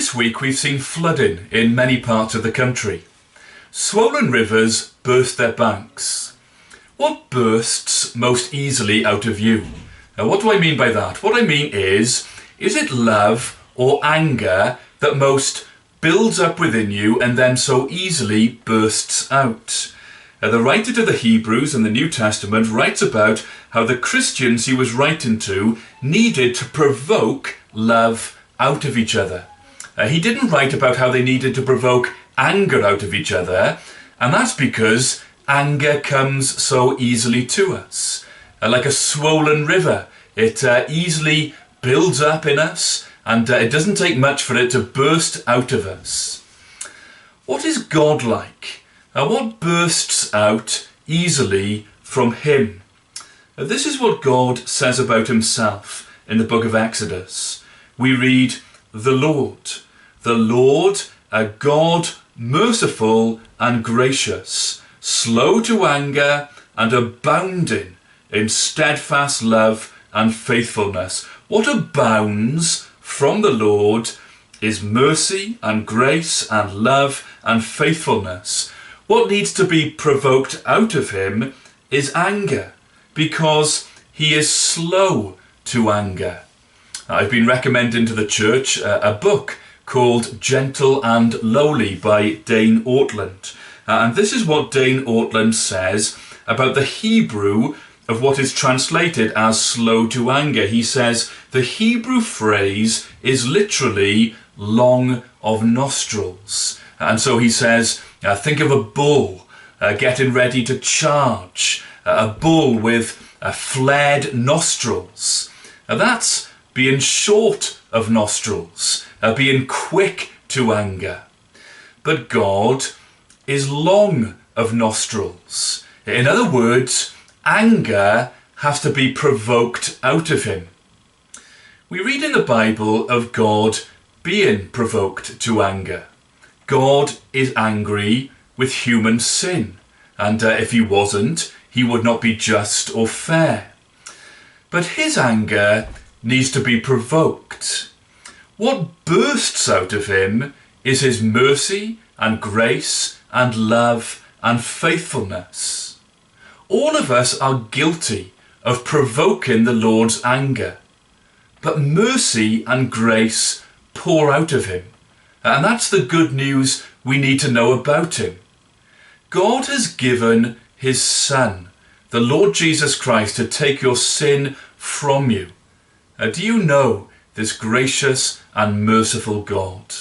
This week we've seen flooding in many parts of the country. Swollen rivers burst their banks. What bursts most easily out of you? Now, what do I mean by that? What I mean is it love or anger that most builds up within you and then so easily bursts out? The writer to the Hebrews in the New Testament writes about how the Christians he was writing to needed to provoke love out of each other. He didn't write about how they needed to provoke anger out of each other, and that's because anger comes so easily to us. Like a swollen river, it easily builds up in us, and it doesn't take much for it to burst out of us. What is God like? What bursts out easily from him? This is what God says about himself in the book of Exodus. We read, the Lord, a God merciful and gracious, slow to anger and abounding in steadfast love and faithfulness. What abounds from the Lord is mercy and grace and love and faithfulness. What needs to be provoked out of him is anger, because he is slow to anger. I've been recommending to the church a book called Gentle and Lowly by Dane Ortlund. And this is what Dane Ortlund says about the Hebrew of what is translated as slow to anger. He says the Hebrew phrase is literally long of nostrils. And so he says, think of a bull getting ready to charge, a bull with flared nostrils. That's being short of nostrils, being quick to anger. But God is long of nostrils. In other words, anger has to be provoked out of him. We read in the Bible of God being provoked to anger. God is angry with human sin, and if he wasn't, he would not be just or fair. But his anger needs to be provoked. What bursts out of him is his mercy and grace and love and faithfulness. All of us are guilty of provoking the Lord's anger, but mercy and grace pour out of him. And that's the good news we need to know about him. God has given his Son, the Lord Jesus Christ, to take your sin from you. Do you know this gracious and merciful God?